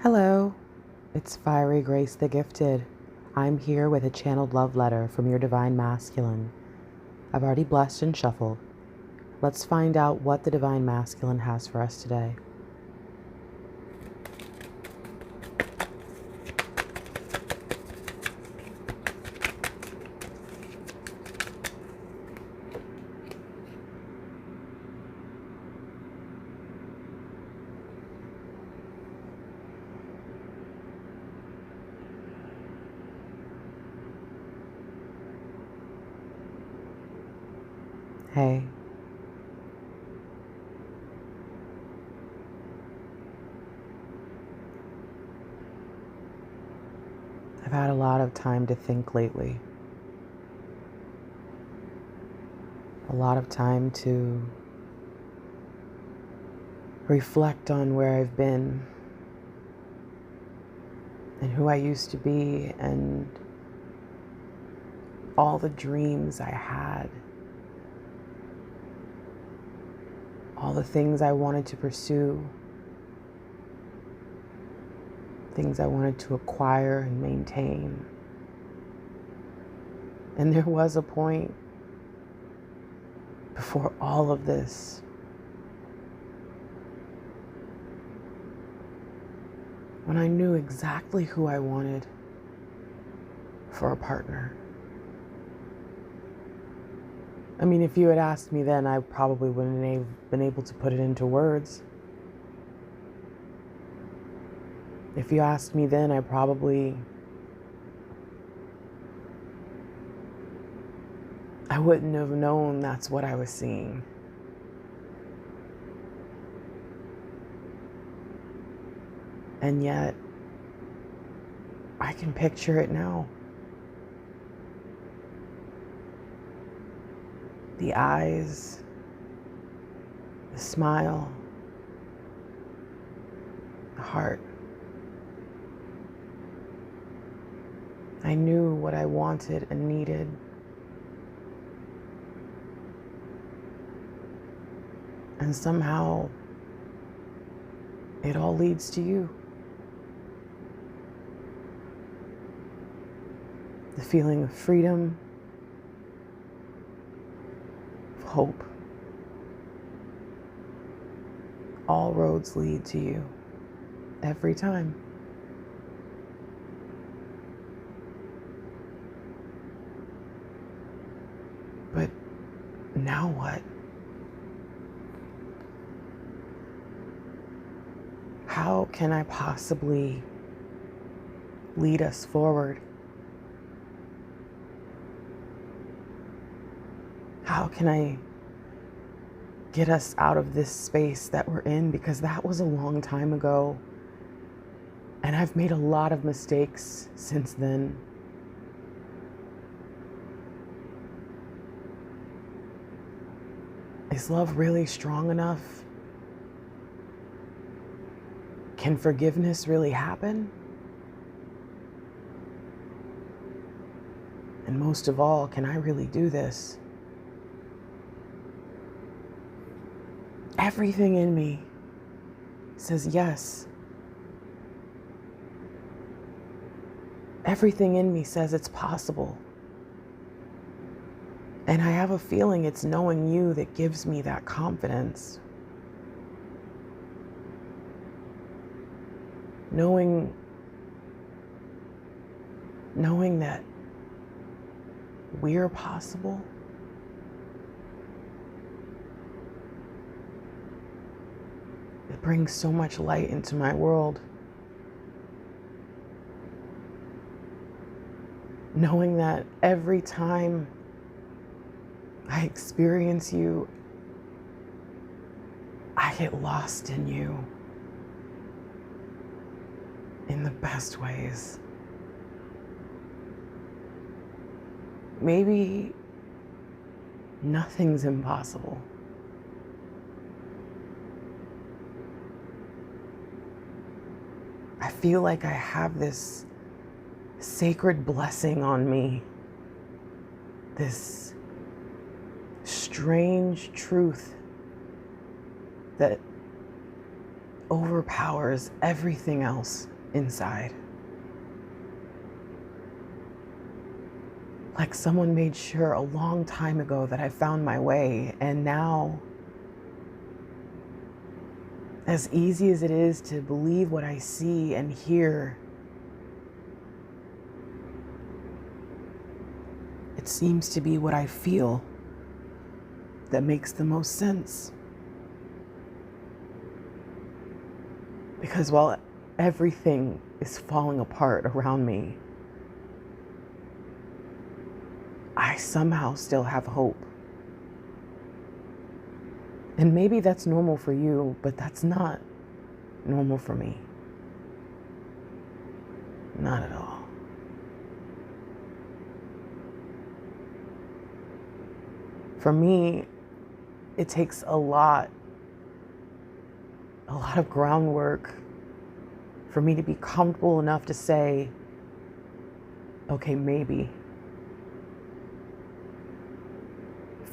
Hello, it's Fiery Grace the Gifted. I'm here with a channeled love letter from your Divine Masculine. I've already blessed and shuffled. Let's find out what the Divine Masculine has for us today. Hey. I've had a lot of time to think lately. A lot of time to reflect on where I've been and who I used to be and all the dreams I had, all the things I wanted to pursue, things I wanted to acquire and maintain. And there was a point before all of this when I knew exactly who I wanted for a partner. I mean, if you had asked me then, I probably wouldn't have been able to put it into words. If you asked me then, I wouldn't have known that's what I was seeing. And yet, I can picture it now. The eyes, the smile, the heart. I knew what I wanted and needed. And somehow, it all leads to you. The feeling of freedom, of hope. All roads lead to you, every time. But now what? How can I possibly lead us forward? How can I get us out of this space that we're in? Because that was a long time ago. And I've made a lot of mistakes since then. Is love really strong enough? Can forgiveness really happen? And most of all, can I really do this? Everything in me says yes. Everything in me says it's possible. And I have a feeling it's knowing you that gives me that confidence. Knowing that we're possible. It brings so much light into my world. Knowing that every time I experience you, I get lost in you in the best ways. Maybe nothing's impossible. I feel like I have this sacred blessing on me, this strange truth that overpowers everything else inside. Like someone made sure a long time ago that I found my way, and now, as easy as it is to believe what I see and hear, it seems to be what I feel that makes the most sense. Because while everything is falling apart around me, I somehow still have hope. And maybe that's normal for you, but that's not normal for me. Not at all. For me, it takes a lot of groundwork for me to be comfortable enough to say, okay, maybe.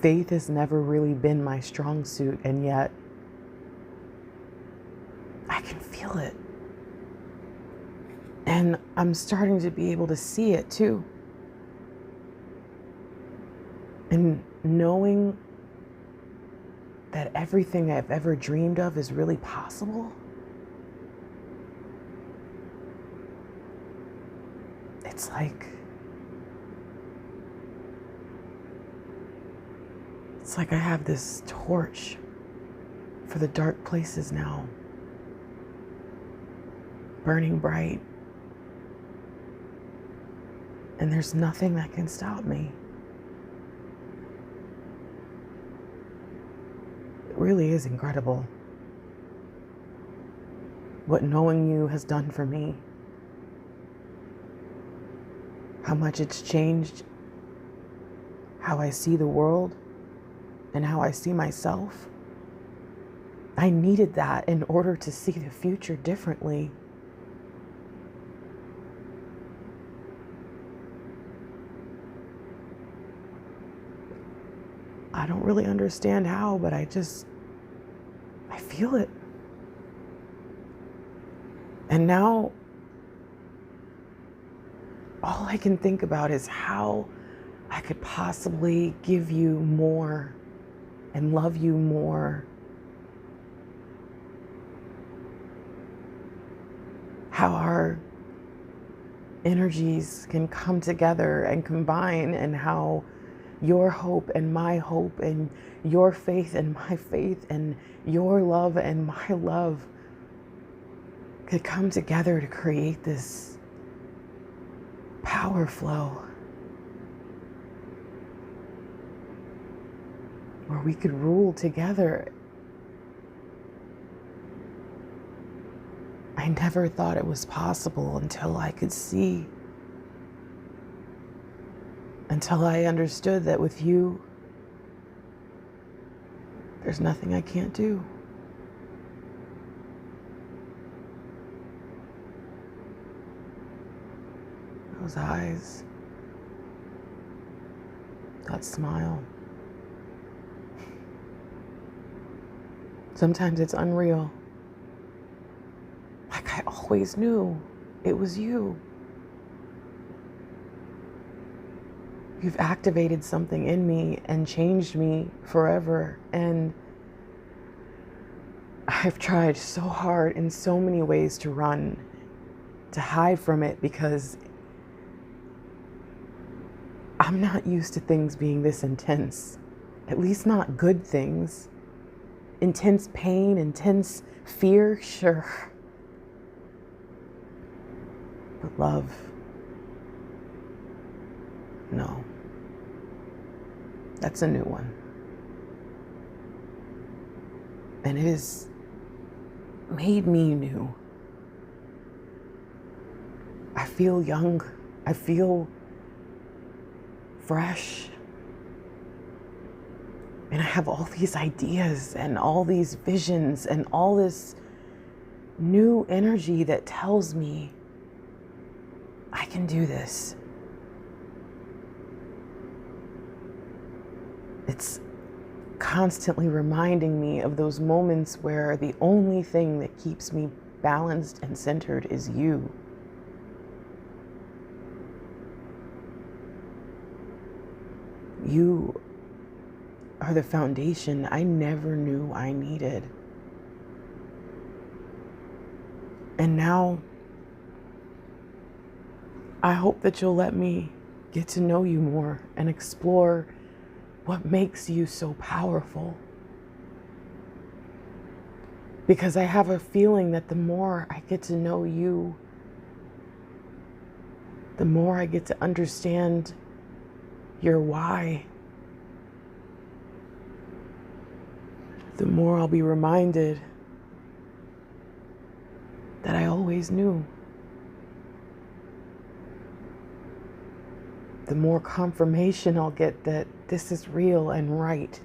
Faith has never really been my strong suit, and yet I can feel it. And I'm starting to be able to see it too. And knowing that everything I've ever dreamed of is really possible, it's like I have this torch for the dark places now, burning bright, and there's nothing that can stop me. It really is incredible what knowing you has done for me, how much it's changed how I see the world and how I see myself. I needed that in order to see the future differently. I don't really understand how, but I feel it. And now, all I can think about is how I could possibly give you more and love you more. How our energies can come together and combine, and how your hope and my hope and your faith and my faith and your love and my love could come together to create this power flow where we could rule together. I never thought it was possible until I could see, until I understood that with you, there's nothing I can't do. Those eyes, that smile. Sometimes it's unreal. Like I always knew it was you. You've activated something in me and changed me forever. And I've tried so hard in so many ways to run, to hide from it, because I'm not used to things being this intense, at least not good things. Intense pain, intense fear, sure. But love, no. That's a new one. And it has made me new. I feel young. I feel fresh. And I have all these ideas and all these visions and all this new energy that tells me I can do this. constantly reminding me of those moments where the only thing that keeps me balanced and centered is you. You are the foundation I never knew I needed. And now, I hope that you'll let me get to know you more and explore what makes you so powerful. Because I have a feeling that the more I get to know you, the more I get to understand your why, the more I'll be reminded that I always knew. The more confirmation I'll get that this is real and right.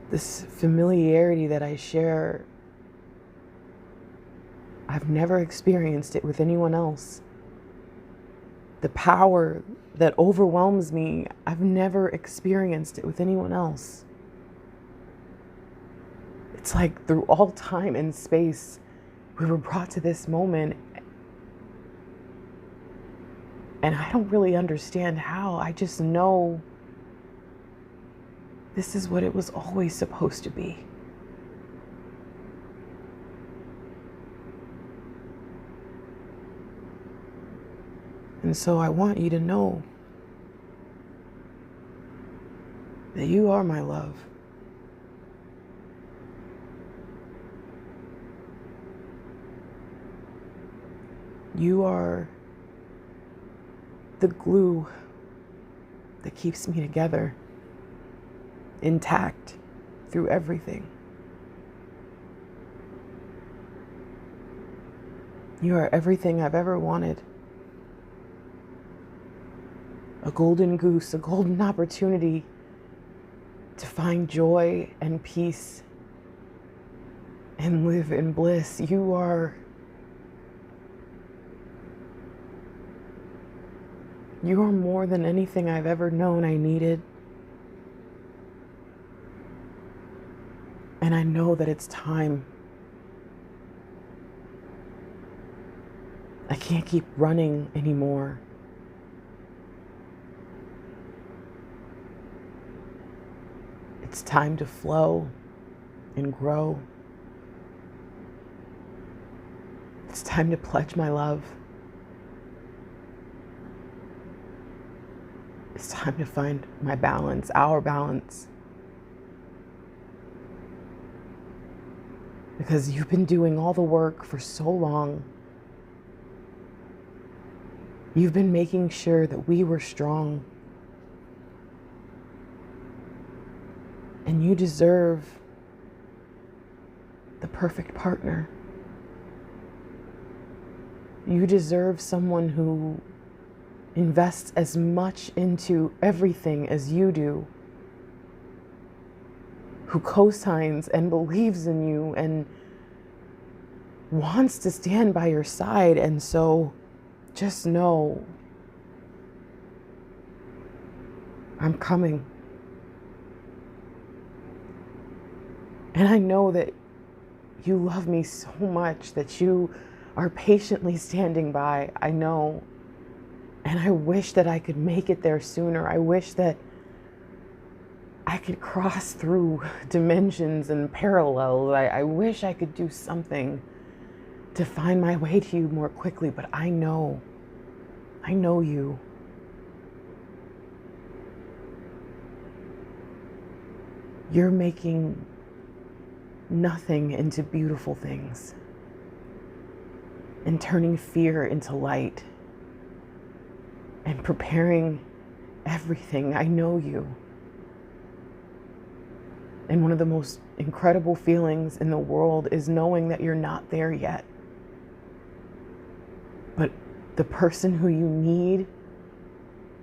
This familiarity that I share, I've never experienced it with anyone else. The power that overwhelms me, I've never experienced it with anyone else. It's like through all time and space, we were brought to this moment, and I don't really understand how. I just know this is what it was always supposed to be. And so I want you to know that you are my love. You are the glue that keeps me together, intact through everything. You are everything I've ever wanted. A golden goose, a golden opportunity to find joy and peace and live in bliss. You are more than anything I've ever known I needed. And I know that it's time. I can't keep running anymore. It's time to flow and grow. It's time to pledge my love. It's time to find my balance, our balance. Because you've been doing all the work for so long. You've been making sure that we were strong. And you deserve the perfect partner. You deserve someone who invests as much into everything as you do, who co-signs and believes in you and wants to stand by your side. And so just know I'm coming. And I know that you love me so much that you are patiently standing by. I know. And I wish that I could make it there sooner. I wish that I could cross through dimensions and parallels. I wish I could do something to find my way to you more quickly, but I know you. You're making nothing into beautiful things and turning fear into light and preparing everything. I know you. And one of the most incredible feelings in the world is knowing that you're not there yet. But the person who you need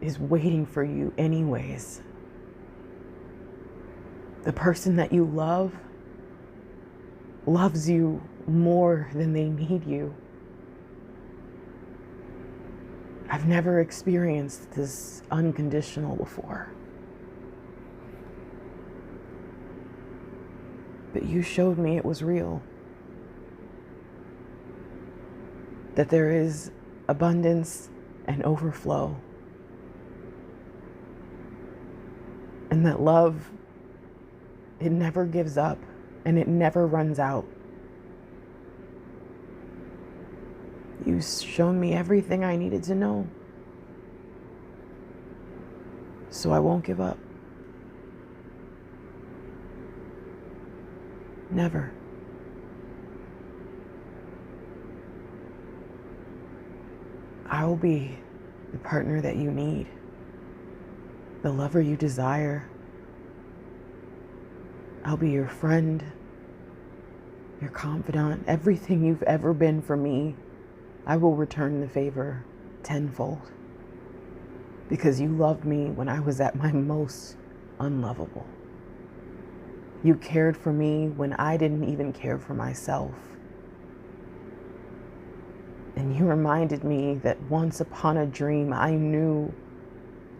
is waiting for you anyways. The person that you love loves you more than they need you. I've never experienced this unconditional before. But you showed me it was real. That there is abundance and overflow. And that love, it never gives up and it never runs out. You've shown me everything I needed to know. So I won't give up. Never. I will be the partner that you need, the lover you desire. I'll be your friend, your confidant, everything you've ever been for me. I will return the favor tenfold because you loved me when I was at my most unlovable. You cared for me when I didn't even care for myself. And you reminded me that once upon a dream, I knew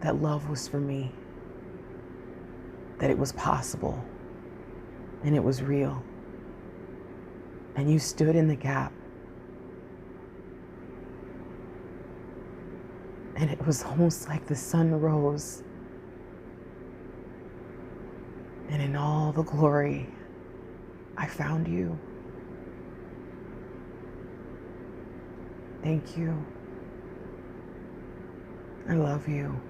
that love was for me, that it was possible, and it was real. And you stood in the gap. And it was almost like the sun rose. And in all the glory, I found you. Thank you. I love you.